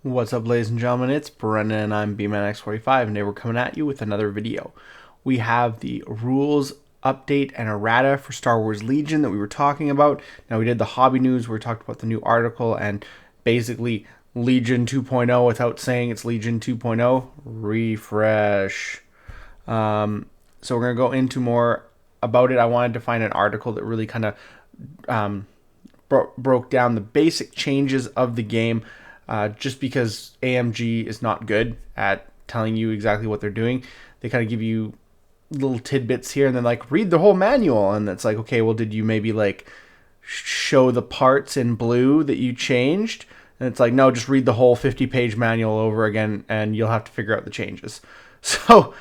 What's up, ladies and gentlemen? It's Brendan and I'm BManX45, and today we're coming at you with another video. We have the rules update and errata for Star Wars Legion that we were talking about. Now, we did the hobby news where we talked about the new article and basically Legion 2.0 without saying it's Legion 2.0. Refresh. So we're going to go into more about it. I wanted to find an article that really kind of broke down the basic changes of the game. Just because AMG is not good at telling you exactly what they're doing, they kind of give you little tidbits here and then like read the whole manual, and it's like, okay, well, did you maybe like show the parts in blue that you changed? And it's like, no, just read the whole 50-page manual over again and you'll have to figure out the changes. So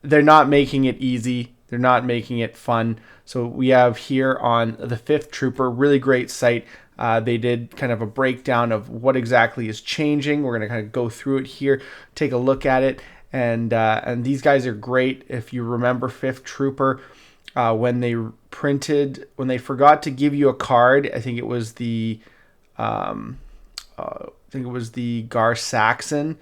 they're not making it easy. They're not making it fun. So we have here on the 5th Trooper, really great site. They did kind of a breakdown of what exactly is changing. We're going to kind of go through it here, take a look at it. And these guys are great. If you remember 5th Trooper, when they forgot to give you a card, I think it was the Gar Saxon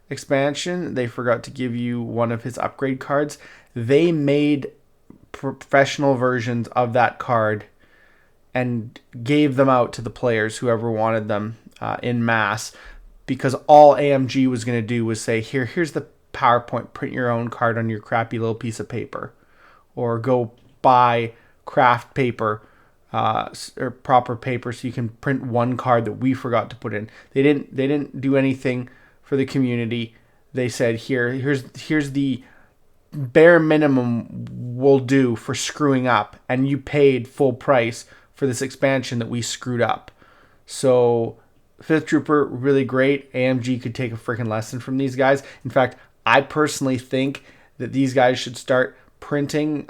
expansion. They forgot to give you one of his upgrade cards. They made professional versions of that card and gave them out to the players, whoever wanted them, in mass, because all AMG was going to do was say, here's the PowerPoint, print your own card on your crappy little piece of paper, or go buy craft paper or proper paper so you can print one card that we forgot to put in. They didn't do anything for the community. They said, here's the bare minimum we'll do for screwing up, and you paid full price for this expansion that we screwed up. So 5th Trooper, really great. AMG could take a freaking lesson from these guys. In fact, I personally think that these guys should start printing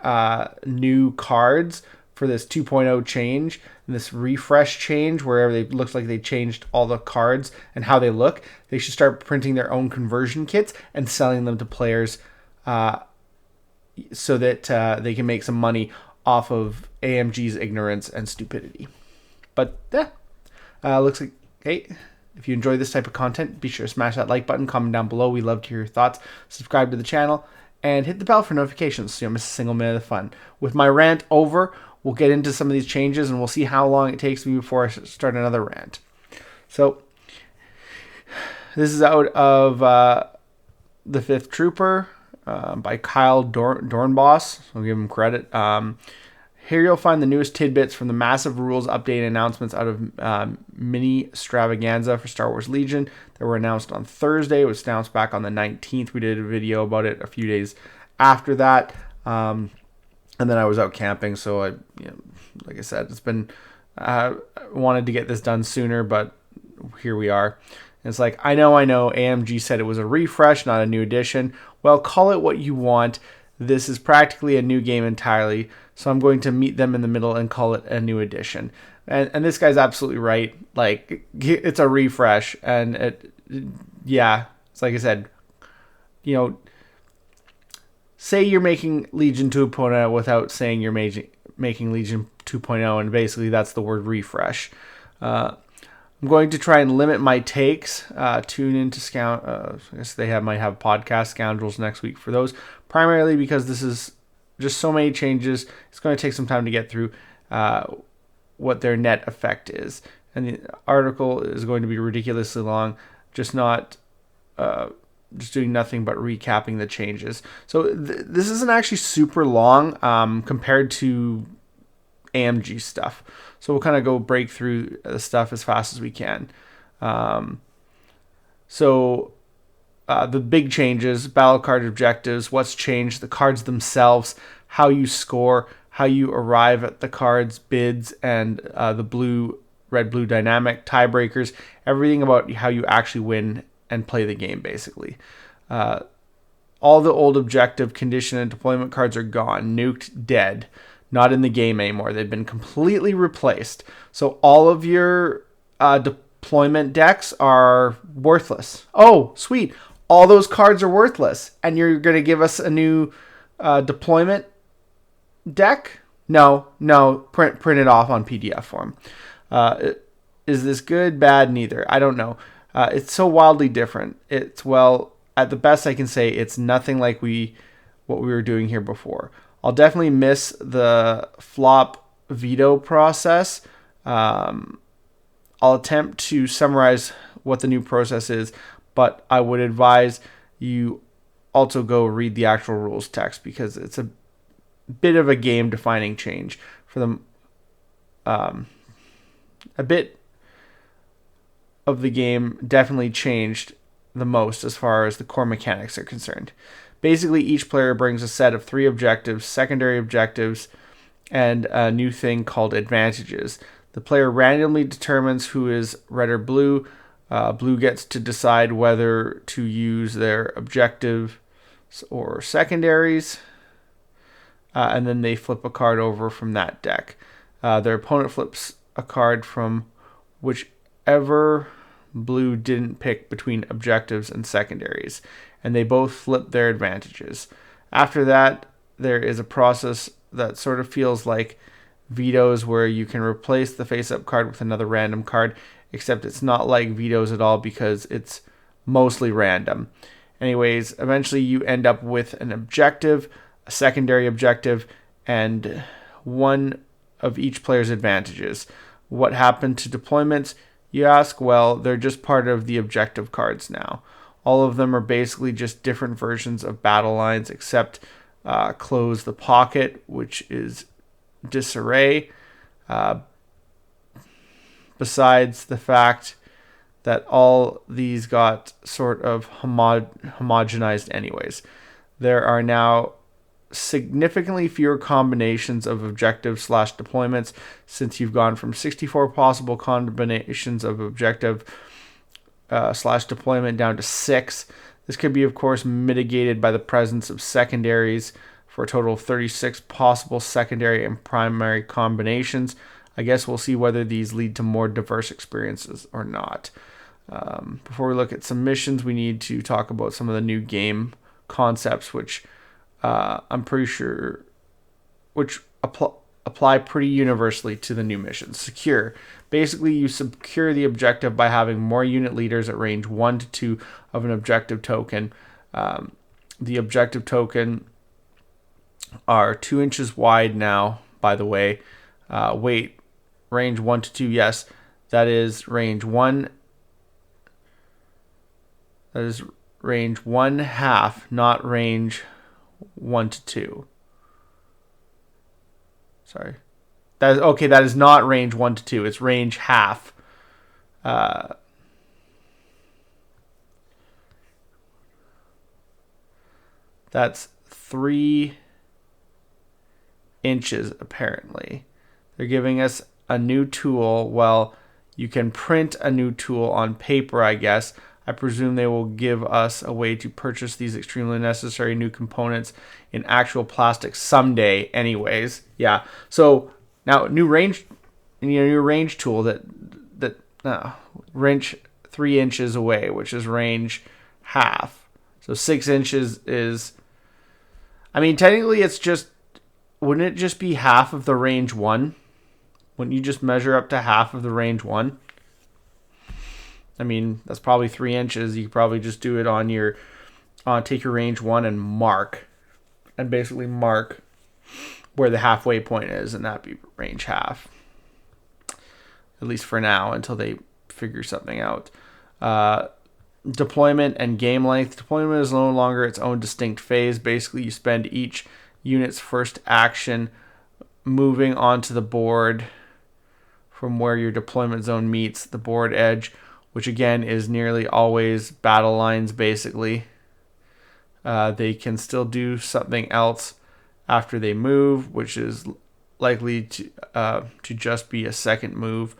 new cards for this 2.0 change, and this refresh change, wherever it looks like they changed all the cards and how they look. They should start printing their own conversion kits and selling them to players so that they can make some money off of AMG's ignorance and stupidity. But looks like, hey, if you enjoy this type of content, be sure to smash that like button, comment down below. We love to hear your thoughts. Subscribe to the channel and hit the bell for notifications so you don't miss a single minute of the fun. With my rant over, we'll get into some of these changes and we'll see how long it takes me before I start another rant. So this is out of the 5th Trooper by Kyle Dornboss. I'll give him credit. Here you'll find the newest tidbits from the massive rules update announcements out of mini extravaganza for Star Wars Legion that were announced on Thursday. It was announced back on the 19th. We did a video about it a few days after that. And then I was out camping, so like I said, it's been wanted to get this done sooner, but here we are. And it's like, I know, AMG said it was a refresh, not a new edition. Well, call it what you want. This is practically a new game entirely, so I'm going to meet them in the middle and call it a new edition. And this guy's absolutely right. Like, it's a refresh, and it's like I said, say you're making Legion 2.0 without saying you're making Legion 2.0, and basically that's the word refresh. I'm going to try and limit my takes. Tune into I guess they might have podcast Scoundrels next week for those, primarily because this is just so many changes. It's going to take some time to get through what their net effect is, and the article is going to be ridiculously long. Just doing nothing but recapping the changes. So this isn't actually super long compared to AMG stuff. So we'll kind of break through the stuff as fast as we can. So the big changes: battle card objectives, what's changed, the cards themselves, how you score, how you arrive at the cards, bids, and the red-blue dynamic, tiebreakers, everything about how you actually win and play the game, basically. All the old objective, condition, and deployment cards are gone, nuked, dead. Not in the game anymore. They've been completely replaced. So all of your deployment decks are worthless. Oh, sweet. All those cards are worthless. And you're going to give us a new deployment deck? No. Print it off on PDF form. Is this good? Bad? Neither. I don't know. It's so wildly different. It's, well, at the best I can say, it's nothing like what we were doing here before. I'll definitely miss the flop veto process. I'll attempt to summarize what the new process is, but I would advise you also go read the actual rules text, because it's a bit of a game defining change for them. A bit of the game definitely changed the most as far as the core mechanics are concerned. Basically, each player brings a set of 3 objectives, secondary objectives, and a new thing called advantages. The player randomly determines who is red or blue. Blue gets to decide whether to use their objectives or secondaries, and then they flip a card over from that deck. Their opponent flips a card from whichever blue didn't pick between objectives and secondaries, and they both flip their advantages. After that, there is a process that sort of feels like vetoes, where you can replace the face-up card with another random card, except it's not like vetoes at all because it's mostly random. Anyways, eventually you end up with an objective, a secondary objective, and one of each player's advantages. What happened to deployments, you ask? Well, they're just part of the objective cards now. All of them are basically just different versions of battle lines, except close the pocket, which is disarray. Besides the fact that all these got sort of homogenized anyways. There are now significantly fewer combinations of objectives / deployments, since you've gone from 64 possible combinations of objective / deployment down to 6. This could be, of course, mitigated by the presence of secondaries, for a total of 36 possible secondary and primary combinations. I guess we'll see whether these lead to more diverse experiences or not. Before we look at some missions, we need to talk about some of the new game concepts, which I'm pretty sure apply pretty universally to the new missions. Secure. Basically, you secure the objective by having more unit leaders at range 1 to 2 of an objective token. The objective token are 2 inches wide now, by the way. Wait, range 1 to 2, yes. That is range 1. That is range 1/2, not range 1 to 2. Sorry. That is okay. That is not range 1 to 2. It's range half. That's 3 inches apparently. They're giving us a new tool. Well, you can print a new tool on paper, I guess. I presume they will give us a way to purchase these extremely necessary new components in actual plastic someday anyways. Yeah. So now new range tool that range 3 inches away, which is range half. So 6 inches is, I mean, technically it's just, wouldn't it just be half of the range 1? Wouldn't you just measure up to half of the range 1? I mean, that's probably 3 inches. You could probably just do it on your, take your range 1 and basically mark where the halfway point is, and that'd be range half. At least for now, until they figure something out. Deployment and game length. Deployment is no longer its own distinct phase. Basically, you spend each unit's first action moving onto the board from where your deployment zone meets the board edge, which again is nearly always battle lines, basically. They can still do something else after they move, which is likely to just be a second move,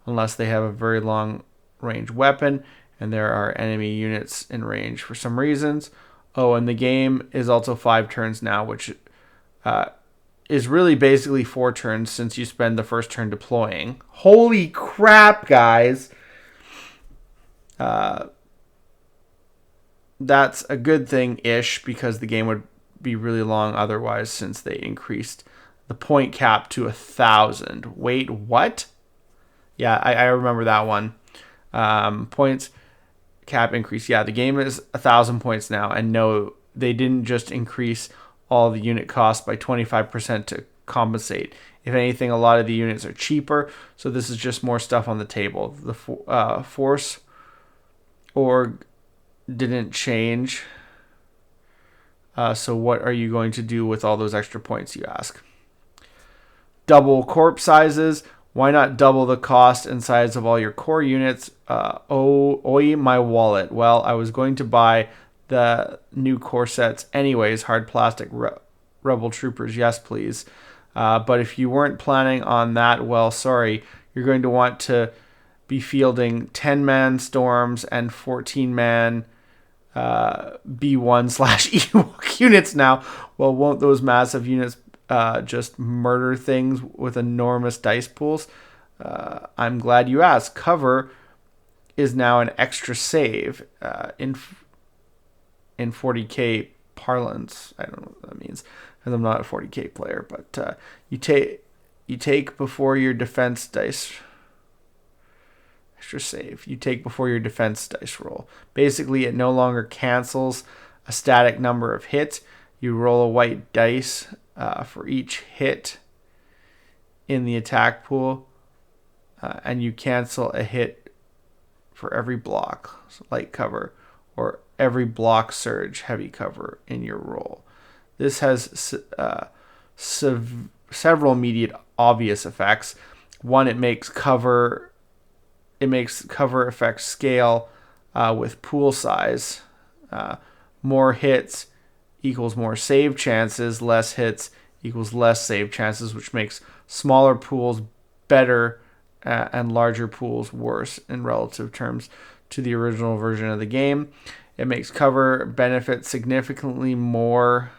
unless they have a very long range weapon and there are enemy units in range for some reasons. Oh, and the game is also 5 turns now, which is really basically 4 turns, since you spend the first turn deploying. Holy crap, guys! That's a good thing-ish, because the game would be really long otherwise, since they increased the point cap to 1,000. Wait, what? Yeah, I remember that one. Points cap increase. Yeah, the game is 1,000 points now, and no, they didn't just increase all the unit costs by 25% to compensate. If anything, a lot of the units are cheaper, so this is just more stuff on the table. The force org didn't change. So what are you going to do with all those extra points, you ask? Double corp sizes. Why not double the cost and size of all your core units? Oi, my wallet. Well, I was going to buy the new core sets anyways. Hard plastic rebel troopers, yes please. But if you weren't planning on that, well, sorry. You're going to want to be fielding 10-man storms and 14-man B1/Ewok units now. Well, won't those massive units just murder things with enormous dice pools? I'm glad you asked. Cover is now an extra save in 40k parlance. I don't know what that means because I'm not a 40k player, but you take before your defense dice. Extra save. You take before your defense dice roll. Basically, it no longer cancels a static number of hits. You roll a white dice for each hit in the attack pool, and you cancel a hit for every block, so light cover, or every block surge, heavy cover in your roll. This has several immediate obvious effects. One, it makes cover effects scale with pool size. More hits equals more save chances. Less hits equals less save chances, which makes smaller pools better and larger pools worse in relative terms to the original version of the game. It makes cover benefit significantly more.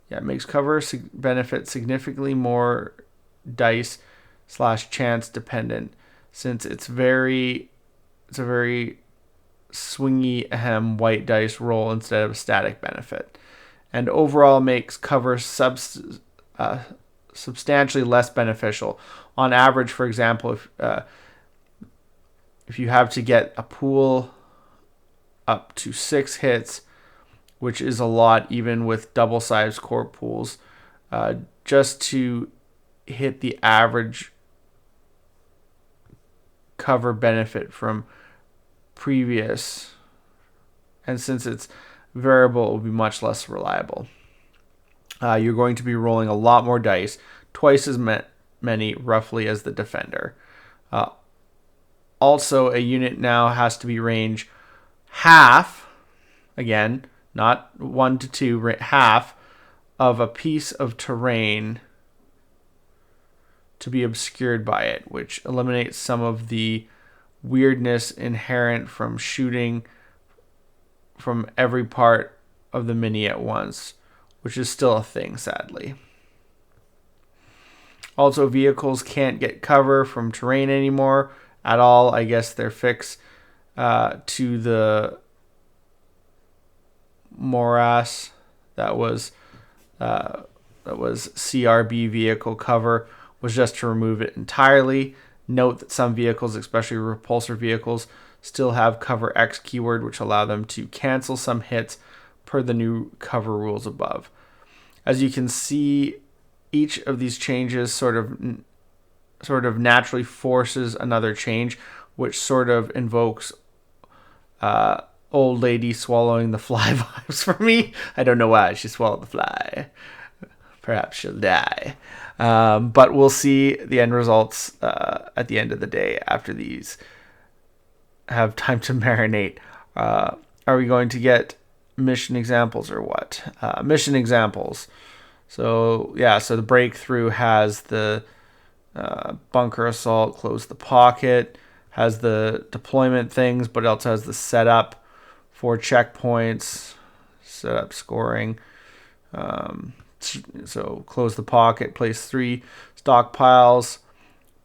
Yeah, it makes cover benefit significantly more dice/chance dependent, since it's a very swingy white dice roll instead of a static benefit, and overall makes cover substantially less beneficial. On average, for example, if you have to get a pool up to 6 hits, which is a lot even with double-sized core pools, just to hit the average cover benefit from previous, and since it's variable, it will be much less reliable. You're going to be rolling a lot more dice, twice as many roughly as the defender. Also, a unit now has to be range half, again, not 1 to 2, half of a piece of terrain to be obscured by it, which eliminates some of the weirdness inherent from shooting from every part of the mini at once, which is still a thing, sadly. Also, vehicles can't get cover from terrain anymore at all. I guess they're fixed to the morass that was CRB vehicle cover, was just to remove it entirely. Note that some vehicles, especially repulsor vehicles, still have cover X keyword, which allow them to cancel some hits per the new cover rules above. As you can see, each of these changes sort of naturally forces another change, which sort of invokes old lady swallowing the fly vibes for me. I don't know why she swallowed the fly. Perhaps she'll die. But we'll see the end results at the end of the day after these have time to marinate. Are we going to get mission examples or what? Mission examples. So the breakthrough has the bunker assault, close the pocket, has the deployment things, but it also has the setup for checkpoints, setup scoring. So close the pocket, place 3 stockpiles,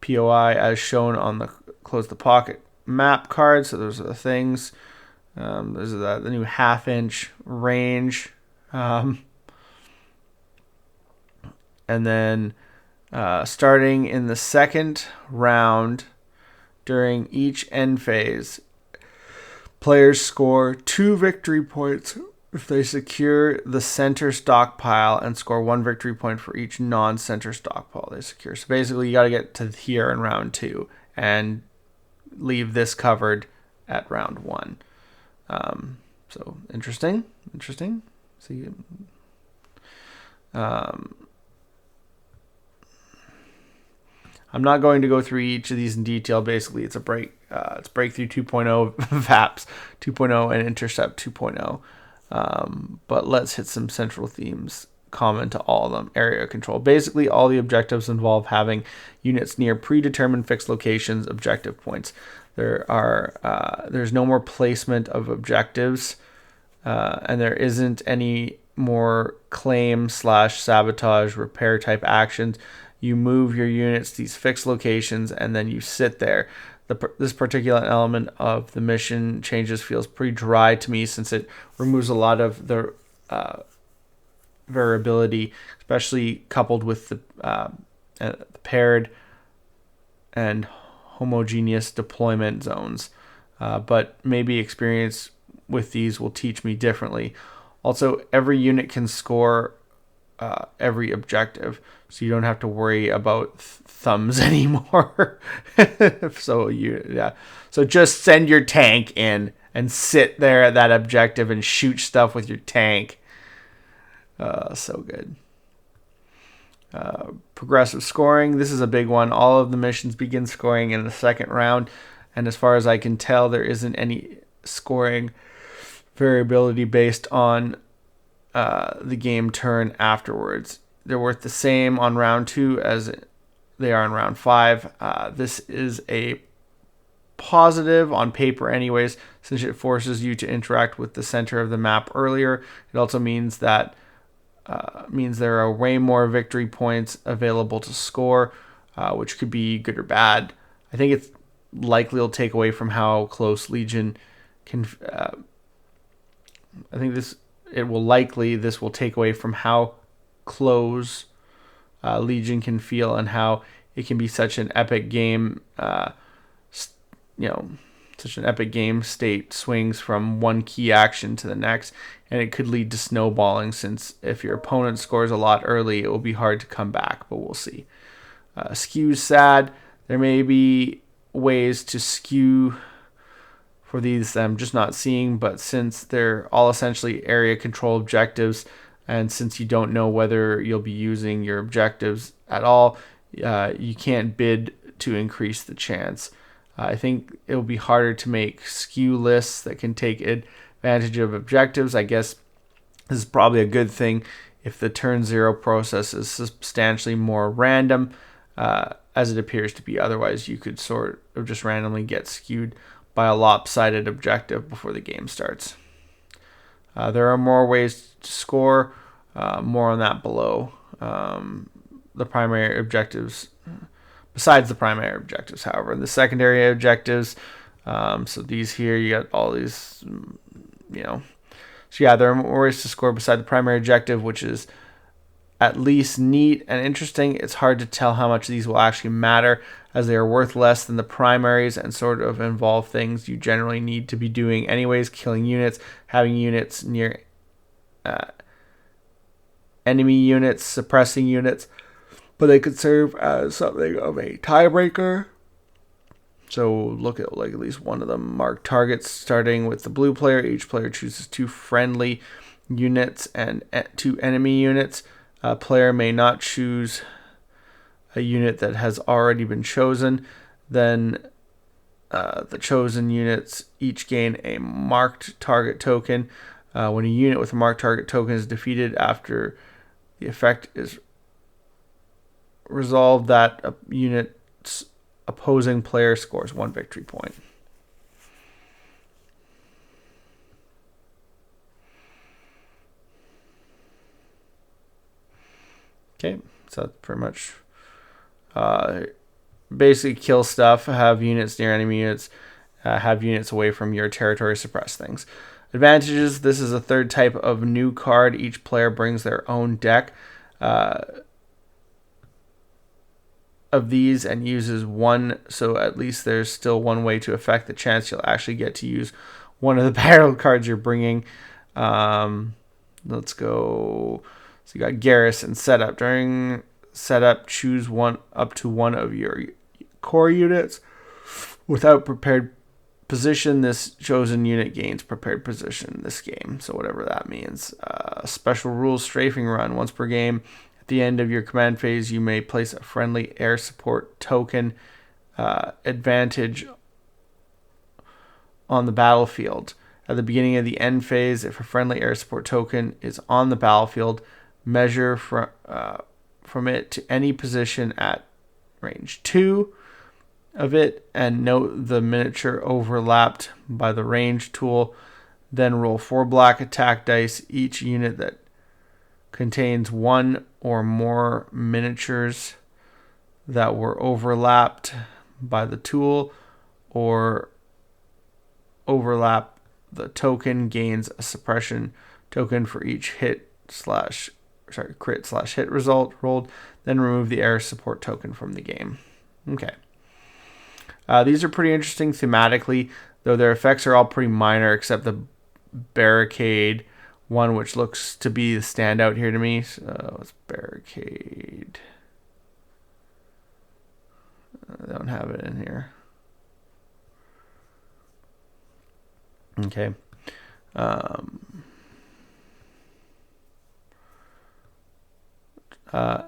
POI as shown on the close the pocket map card. So those are the things. Those are the new 1/2-inch range. And then starting in the second round, during each end phase, Players score 2 victory points if they secure the center stockpile and score 1 victory point for each non-center stockpile they secure. So basically, you got to get to here in round 2 and leave this covered at round 1. So interesting. See, I'm not going to go through each of these in detail. Basically, it's it's Breakthrough 2.0, VAPS 2.0, and Intercept 2.0. But let's hit some central themes common to all of them. Area control. Basically, all the objectives involve having units near predetermined fixed locations, objective points. There's no more placement of objectives, and there isn't any more claim / sabotage repair type actions. You move your units to these fixed locations, and then you sit there. This particular element of the mission changes feels pretty dry to me, since it removes a lot of the variability, especially coupled with the paired and homogeneous deployment zones. But maybe experience with these will teach me differently. Also, every unit can score every objective, so you don't have to worry about thumbs anymore. So just send your tank in and sit there at that objective and shoot stuff with your tank. So good. Progressive scoring. This is a big one. All of the missions begin scoring in the second round, and as far as I can tell, there isn't any scoring variability based on the game turn afterwards. They're worth the same on round 2 as they are in round 5. This is a positive on paper anyways, since it forces you to interact with the center of the map earlier. It also means that there are way more victory points available to score, which could be good or bad. I think it's likely will take away from how close Legion can. This will take away from how close Legion can feel, and how it can be such an epic game. Such an epic game state swings from one key action to the next, and it could lead to snowballing, since if your opponent scores a lot early, it will be hard to come back, but we'll see. Skew's sad. There may be ways to skew for these I'm just not seeing, but since they're all essentially area control objectives, and since you don't know whether you'll be using your objectives at all, you can't bid to increase the chance. I think it'll be harder to make skew lists that can take advantage of objectives. I guess this is probably a good thing if the turn 0 process is substantially more random, as it appears to be. Otherwise, you could sort of just randomly get skewed by a lopsided objective before the game starts. There are more ways to score, more on that below. The primary objectives, besides the primary objectives, however, the secondary objectives, so these here, you got all these, So yeah, there are more ways to score beside the primary objective, which is at least neat and interesting. It's hard to tell how much these will actually matter, as they are worth less than the primaries and sort of involve things you generally need to be doing anyways: killing units, having units near enemy units, suppressing units, but they could serve as something of a tiebreaker. So look at at least one of them. Mark targets, starting with the blue player. Each player chooses 2 friendly units and 2 enemy units. A player may not choose a unit that has already been chosen. Then the chosen units each gain a marked target token. When a unit with a marked target token is defeated after the effect is resolved, that unit's opposing player scores 1 victory point. Okay, so that's pretty much basically kill stuff, have units near enemy units, have units away from your territory, suppress things. Advantages: this is a third type of new card. Each player brings their own deck of these and uses one, so at least there's still one way to affect the chance you'll actually get to use one of the battle cards you're bringing. Let's go. So you got garrison setup. During setup, choose one up to one of your core units without prepared position. This chosen unit gains prepared position this game, so whatever that means. Special rules strafing run once per game. At the end of your command phase, you may place a friendly air support token advantage on the battlefield. At the beginning of the end phase, if a friendly air support token is on the battlefield, measure from it to any position at range 2 of it and note the miniature overlapped by the range tool. Then roll 4 black attack dice. Each unit that contains one or more miniatures that were overlapped by the tool or overlap the token gains a suppression token for each crit/hit result rolled. Then remove the air support token from the game. Okay. These are pretty interesting thematically, though their effects are all pretty minor except the barricade one, which looks to be the standout here to me. So it's barricade. I don't have it in here. Okay.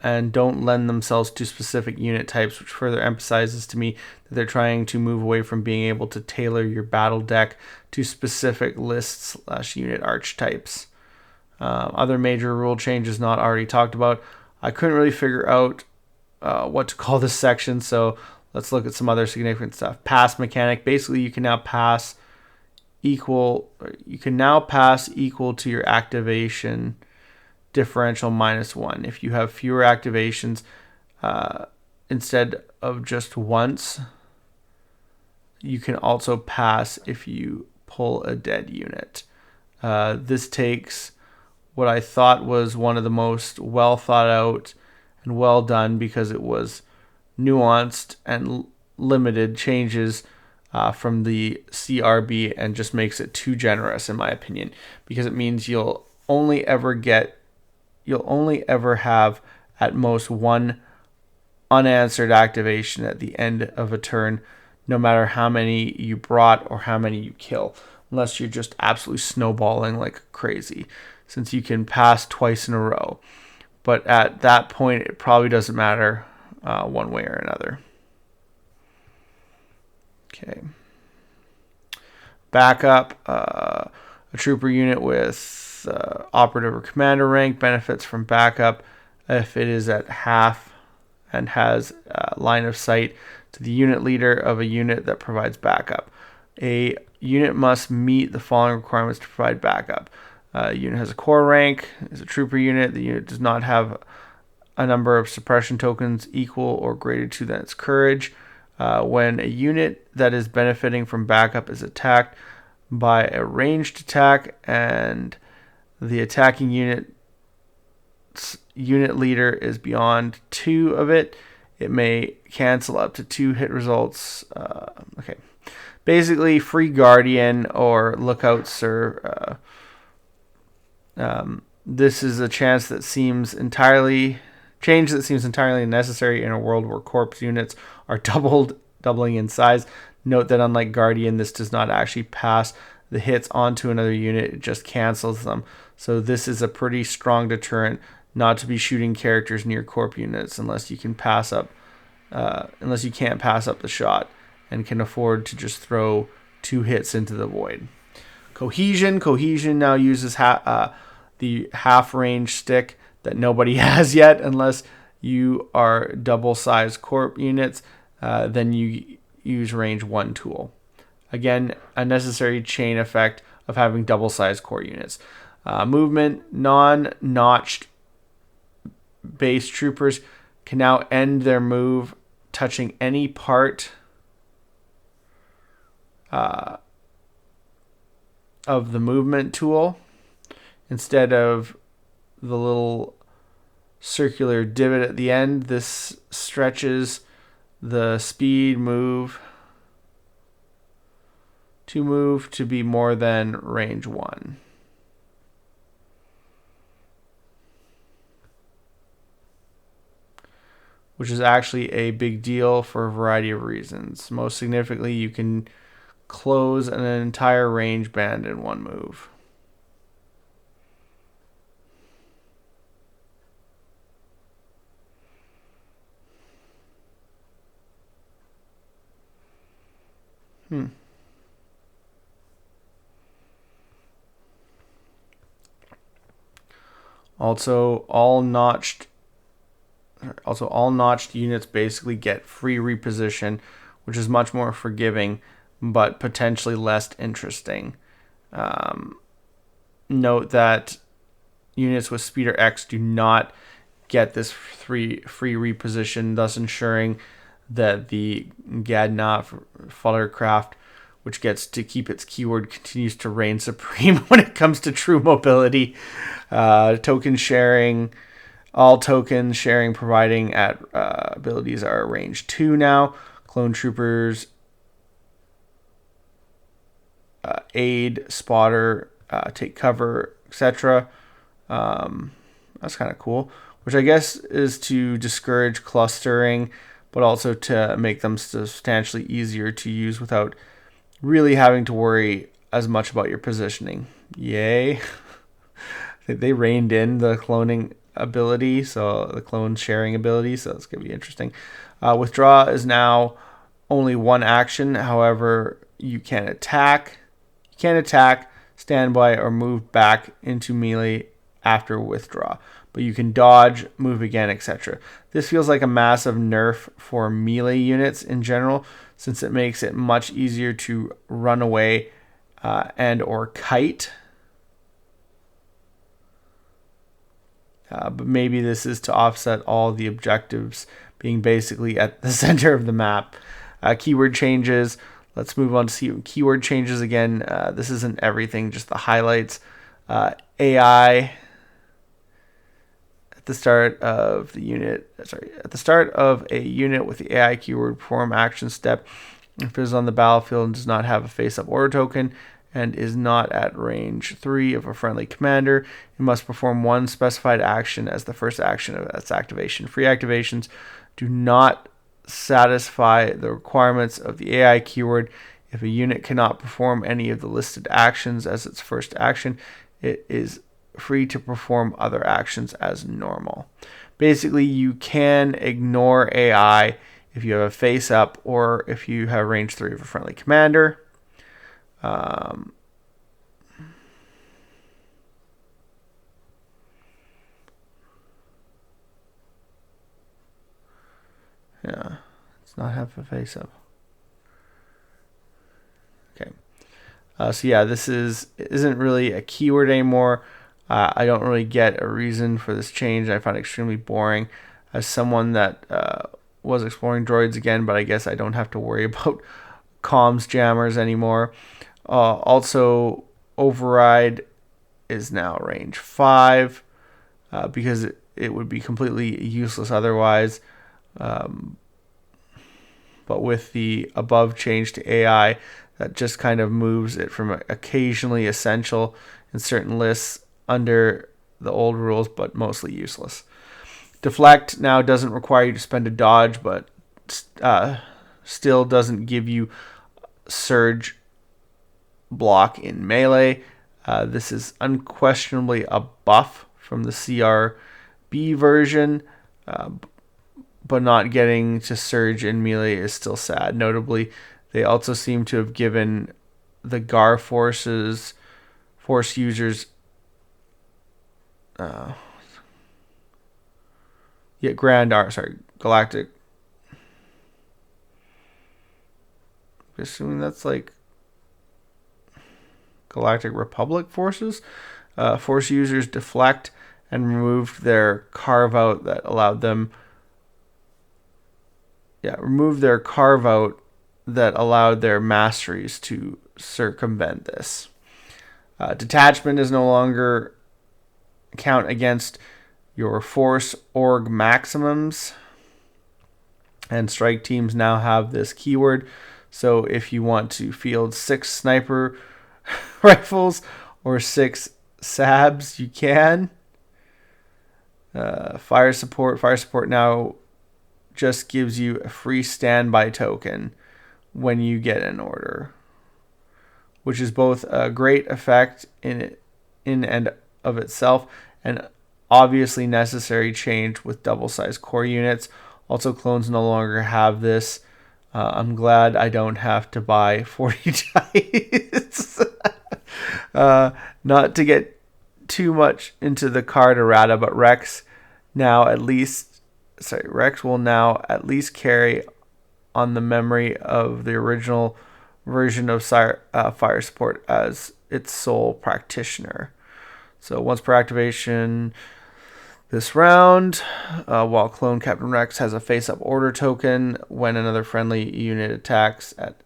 And don't lend themselves to specific unit types, which further emphasizes to me that they're trying to move away from being able to tailor your battle deck to specific lists/unit archetypes. Other major rule changes not already talked about. I couldn't really figure out what to call this section, so let's look at some other significant stuff. Pass mechanic. Basically, you can now pass equal to your activation differential -1. If you have fewer activations instead of just once, you can also pass if you pull a dead unit. This takes what I thought was one of the most well thought out and well done, because it was nuanced and limited changes from the CRB, and just makes it too generous in my opinion, because it means you'll only ever have at most one unanswered activation at the end of a turn, no matter how many you brought or how many you kill, unless you're just absolutely snowballing like crazy, since you can pass twice in a row. But at that point, it probably doesn't matter one way or another. Okay. Backup. A trooper unit with operative or commander rank benefits from backup if it is at half and has line of sight to the unit leader of a unit that provides backup. A unit must meet the following requirements to provide backup. A unit has a core rank, is a trooper unit. The unit does not have a number of suppression tokens equal or greater to its courage. When a unit that is benefiting from backup is attacked by a ranged attack and the attacking unit leader is beyond 2 of it, it may cancel up to 2 hit results. Okay. Basically, free guardian or lookout sir. This is a change that seems entirely necessary in a world where corpse units are doubling in size. Note that unlike Guardian, this does not actually pass the hits onto another unit, it just cancels them. So this is a pretty strong deterrent not to be shooting characters near corp units unless you can't pass up the shot and can afford to just throw 2 hits into the void. Cohesion now uses the half range stick that nobody has yet, unless you are double sized corp units. Then you use range 1 tool. Again, a necessary chain effect of having double sized core units. Movement. Non-notched base troopers can now end their move touching any part of the movement tool instead of the little circular divot at the end. This stretches the speed move to move to be more than range 1. Which is actually a big deal for a variety of reasons. Most significantly, you can close an entire range band in one move. Also, all notched units basically get free reposition, which is much more forgiving, but potentially less interesting. Note that units with speeder X do not get this free reposition, thus ensuring that the Gadna Futtercraft, which gets to keep its keyword, continues to reign supreme when it comes to true mobility. Token sharing, all token sharing providing at abilities are range 2 now. Clone troopers, aid, spotter, take cover, etc. That's kind of cool, which I guess is to discourage clustering, but also to make them substantially easier to use without really having to worry as much about your positioning. Yay. They reined in the cloning ability, so the clone sharing ability, so that's going to be interesting. Withdraw is now only one action. However, you can attack, stand by, or move back into melee after withdraw. But you can dodge, move again, etc. This feels like a massive nerf for melee units in general, since it makes it much easier to run away and or kite. But maybe this is to offset all the objectives being basically at the center of the map. Keyword changes. Let's move on to see keyword changes again. This isn't everything, just the highlights. AI at the start of the unit. At the start of a unit with the AI keyword, perform action step. If it is on the battlefield and does not have a face-up order token and is not at range 3 of a friendly commander, it must perform one specified action as the first action of its activation. Free activations do not satisfy the requirements of the AI keyword. If a unit cannot perform any of the listed actions as its first action, it is free to perform other actions as normal. Basically, you can ignore AI if you have a face up or if you have range 3 of a friendly commander. Yeah, it's not have a face up. Okay. So yeah, this isn't really a keyword anymore. I don't really get a reason for this change. I find it extremely boring. As someone that was exploring droids again, but I guess I don't have to worry about comms jammers anymore. Also, override is now range 5 because it would be completely useless otherwise. But with the above change to AI, that just kind of moves it from occasionally essential in certain lists under the old rules, but mostly useless. Deflect now doesn't require you to spend a dodge, but still doesn't give you surge block in melee. This is unquestionably a buff from the CRB version, but not getting to surge in melee is still sad. Notably, they also seem to have given the GAR force users Galactic. Assuming that's like Galactic Republic forces. Force users deflect and removed their carve out that allowed them. Removed their carve out that allowed their masteries to circumvent this. Detachment is no longer count against your force org maximums, and strike teams now have this keyword, So if you want to field 6 sniper rifles or 6 sabs, you can. Fire support. Fire support now just gives you a free standby token when you get an order, which is both a great effect in and of itself and obviously necessary change with double-sized core units. Also, clones no longer have this. I'm glad I don't have to buy 40 dice. Not to get too much into the card errata, but Rex will now at least carry on the memory of the original version of fire support as its sole practitioner. So once per activation this round, while Clone Captain Rex has a face-up order token when another friendly unit attacks at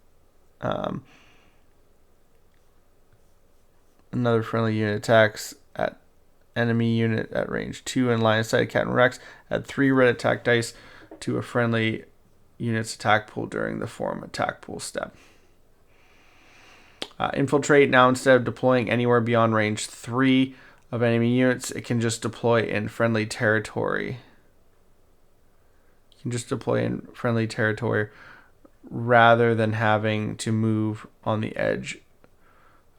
enemy unit at range 2 and line of sight of Captain Rex, add 3 red attack dice to a friendly unit's attack pool during the form attack pool step. Infiltrate, now instead of deploying anywhere beyond range 3 of enemy units, it can just deploy in friendly territory. Rather than having to move on the edge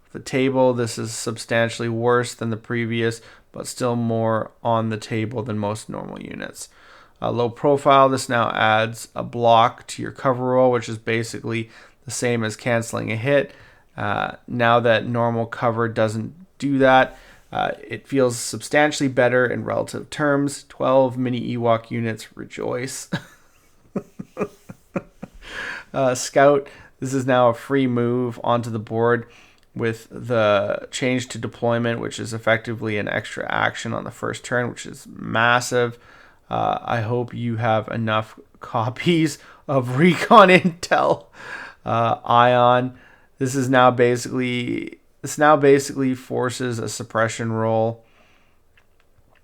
of the table. This is substantially worse than the previous, but still more on the table than most normal units. Low profile, this now adds a block to your cover roll, which is basically the same as canceling a hit. Now that normal cover doesn't do that, it feels substantially better in relative terms. 12 mini Ewok units rejoice. Scout, this is now a free move onto the board with the change to deployment, which is effectively an extra action on the first turn, which is massive. I hope you have enough copies of Recon Intel Ion. This now basically forces a suppression roll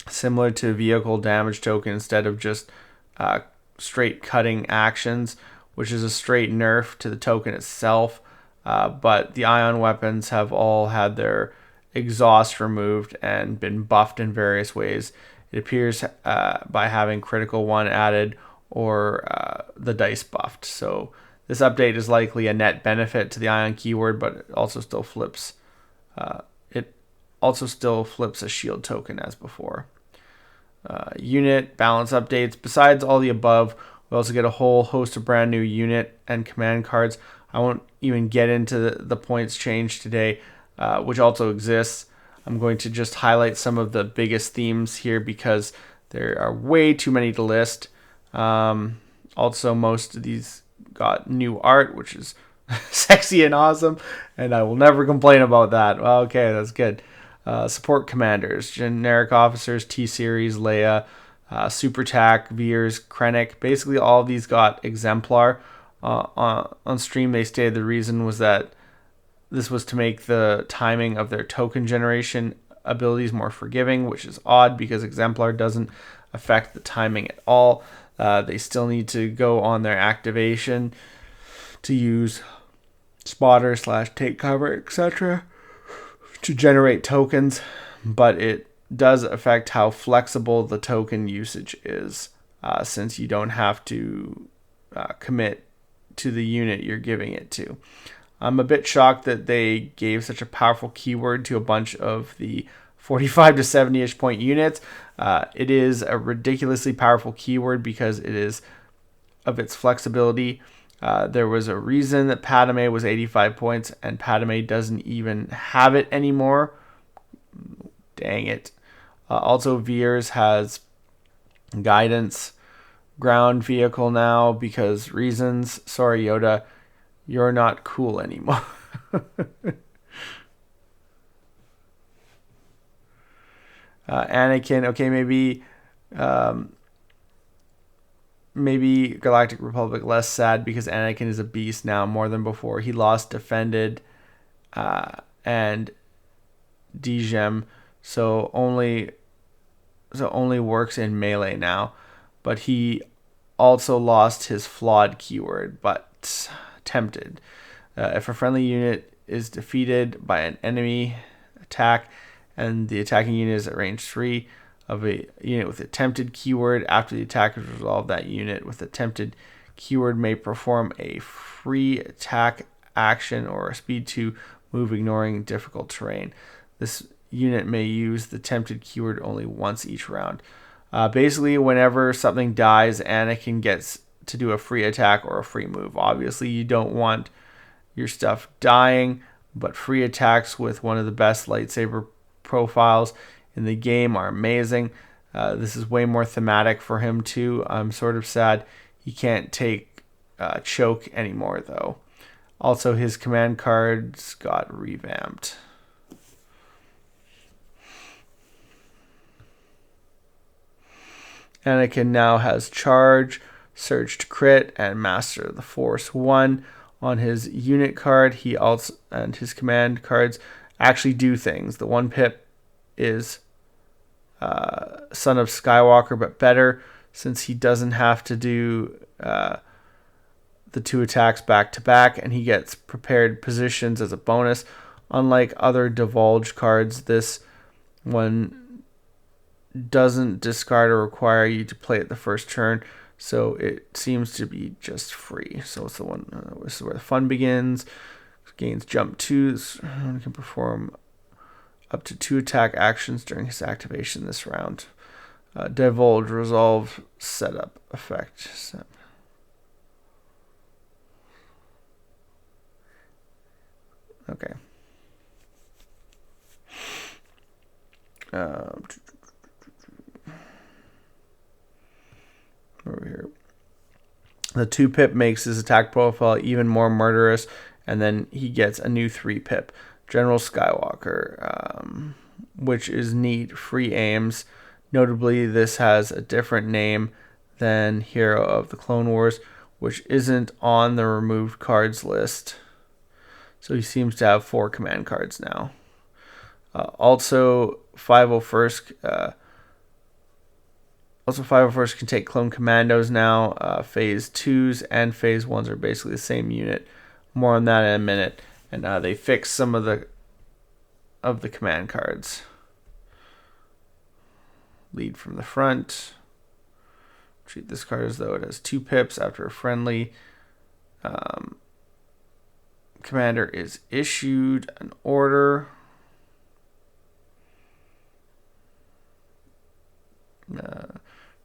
similar to vehicle damage token instead of just straight cutting actions, which is a straight nerf to the token itself. But the Ion weapons have all had their exhaust removed and been buffed in various ways. It appears by having critical 1 added or the dice buffed. So this update is likely a net benefit to the Ion keyword, but it also still flips a shield token as before. Unit balance updates. Besides all the above, we also get a whole host of brand new unit and command cards. I won't even get into the points change today, which also exists. I'm going to just highlight some of the biggest themes here because there are way too many to list. Also, most of these got new art, which is sexy and awesome, and I will never complain about that. Well, okay, that's good. Support commanders, generic officers, T-Series, Leia, Super TAC, Veers, Krennic. Basically, all of these got exemplar. On stream, they stated the reason was that this was to make the timing of their token generation abilities more forgiving, which is odd because exemplar doesn't affect the timing at all. They still need to go on their activation to use spotter / take cover, etc. to generate tokens, but it does affect how flexible the token usage is, since you don't have to commit to the unit you're giving it to. I'm a bit shocked that they gave such a powerful keyword to a bunch of the 45 to 70-ish point units. It is a ridiculously powerful keyword because it is of its flexibility. There was a reason that Padme was 85 points and Padme doesn't even have it anymore. Dang it. Also, Veers has guidance ground vehicle now because reasons. Sorry, Yoda, you're not cool anymore. Anakin, okay, maybe Galactic Republic less sad because Anakin is a beast now more than before. He lost defended and Degem, so only works in melee now. But he also lost his flawed keyword. But attempted. If a friendly unit is defeated by an enemy attack and the attacking unit is at range 3 of a unit with attempted keyword, after the attack is resolved, that unit with attempted keyword may perform a free attack action or a speed 2 move ignoring difficult terrain. This unit may use the attempted keyword only once each round. Basically, whenever something dies, Anakin gets to do a free attack or a free move. Obviously, you don't want your stuff dying, but free attacks with one of the best lightsaber profiles in the game are amazing. This is way more thematic for him too. I'm sort of sad he can't take choke anymore though. Also, his command cards got revamped. Anakin now has charge, surge to crit, and master of the Force 1 on his unit card. He also and his command cards actually do things. The 1 pip is Son of Skywalker, but better since he doesn't have to do the 2 attacks back to back, and he gets prepared positions as a bonus. Unlike other divulge cards, this one doesn't discard or require you to play it the first turn, so it seems to be just free. So it's the one. This is where the fun begins. Gains jump 2s and can perform up to 2 attack actions during his activation this round. Divulge, resolve, setup, effect. Okay. Over here. The 2 pip makes his attack profile even more murderous, and then he gets a new 3 pip. General Skywalker, which is neat. Free aims. Notably, this has a different name than Hero of the Clone Wars, which isn't on the removed cards list. So he seems to have 4 command cards now. Also, 501st. Also, 501st can take clone commandos now. Phase 2s and Phase 1s are basically the same unit. More on that in a minute. And they fixed some of the command cards. Lead from the front. Treat this card as though it has 2 pips after a friendly commander is issued an order.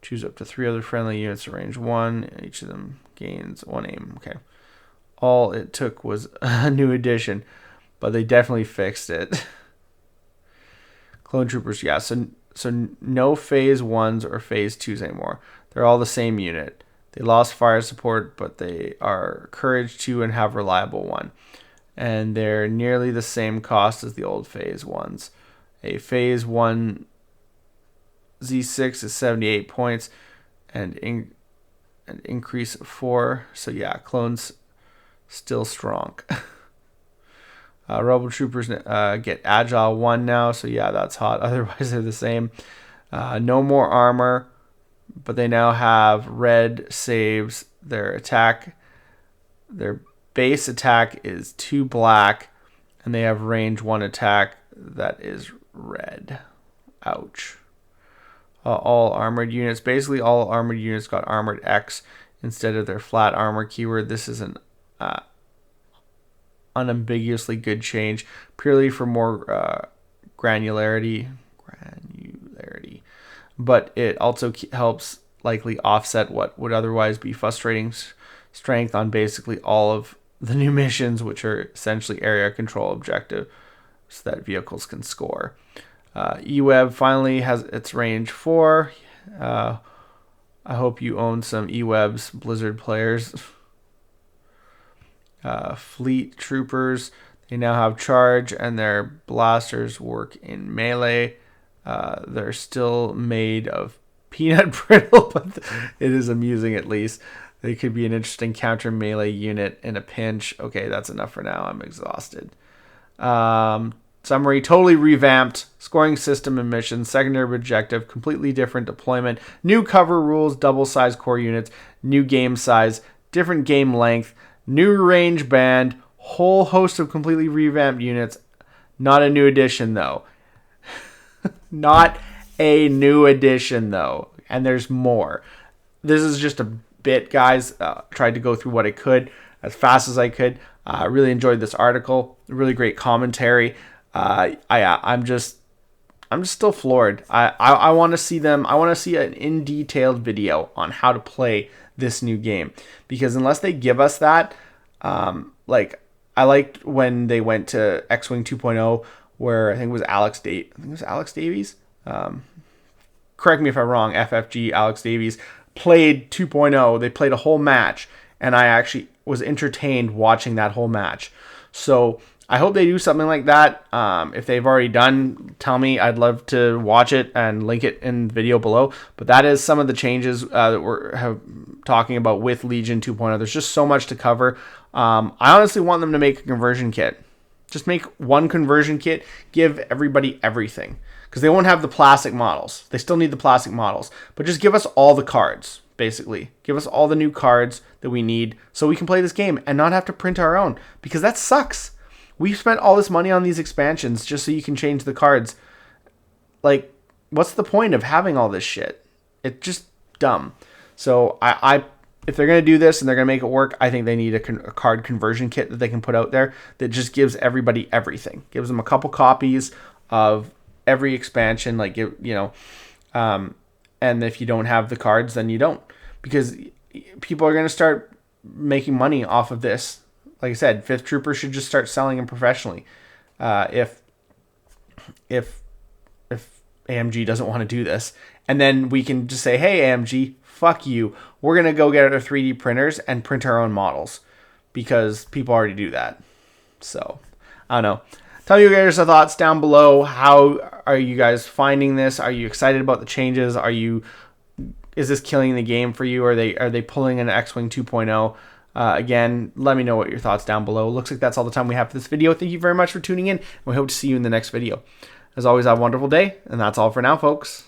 Choose up to 3 other friendly units at range 1. Each of them gains 1 aim. Okay. All it took was a new addition, but they definitely fixed it. Clone Troopers, yeah. So no Phase 1s or Phase 2s anymore. They're all the same unit. They lost fire support, but they are Courage 2 and have Reliable 1. And they're nearly the same cost as the old Phase 1s. A Phase 1 Z6 is 78 points and an increase of 4. So yeah, clones still strong. Rebel Troopers get Agile 1 now, so yeah, that's hot. Otherwise, they're the same. No more armor, but they now have red saves. Their base attack is 2 black, and they have range 1 attack that is red. Ouch. All armored units. Basically, all armored units got Armored X instead of their flat armor keyword. This is an unambiguously good change, purely for more granularity. But it also helps likely offset what would otherwise be frustrating strength on basically all of the new missions, which are essentially area control objectives that vehicles can score. eWeb finally has its range 4. I hope you own some eWebs, Blizzard players. Fleet Troopers, they now have charge, and their blasters work in melee. They're still made of peanut brittle, but it is amusing at least. They could be an interesting counter melee unit in a pinch. Okay, that's enough for now. I'm exhausted. Summary, totally revamped. Scoring system and missions, secondary objective, completely different deployment, new cover rules, double size core units, new game size, different game length, new range band, whole host of completely revamped units. Not a new edition though. Not a new edition though. And there's more. This is just a bit, guys. Tried to go through what I could as fast as I could. I really enjoyed this article. Really great commentary. I'm just still floored. I want to see them. I want to see an in detailed video on how to play this new game, because unless they give us that, like I liked when they went to X-Wing 2.0, where I think it was Alex Davies. Correct me if I'm wrong. FFG Alex Davies played 2.0. They played a whole match, and I actually was entertained watching that whole match. So I hope they do something like that. If they've already done, tell me. I'd love to watch it and link it in the video below. But that is some of the changes that we're talking about with Legion 2.0. There's just so much to cover. I honestly want them to make a conversion kit. Just make one conversion kit. Give everybody everything. Because they won't have the plastic models. They still need the plastic models. But just give us all the cards, basically. Give us all the new cards that we need so we can play this game and not have to print our own. Because that sucks. We've spent all this money on these expansions just so you can change the cards. Like, what's the point of having all this shit? It's just dumb. So if they're going to do this and they're going to make it work, I think they need a card conversion kit that they can put out there that just gives everybody everything. Gives them a couple copies of every expansion, like, and if you don't have the cards, then you don't. Because people are going to start making money off of this. Like I said, 5th Trooper should just start selling them professionally. If AMG doesn't want to do this, and then we can just say, hey, AMG, fuck you. We're going to go get our 3D printers and print our own models, because people already do that. So, I don't know. Tell me your thoughts down below. How are you guys finding this? Are you excited about the changes? Is this killing the game for you? Are they pulling an X-Wing 2.0? Again, let me know what your thoughts down below. Looks like that's all the time we have for this video. Thank you very much for tuning in, and we hope to see you in the next video. As always, have a wonderful day, and that's all for now, folks.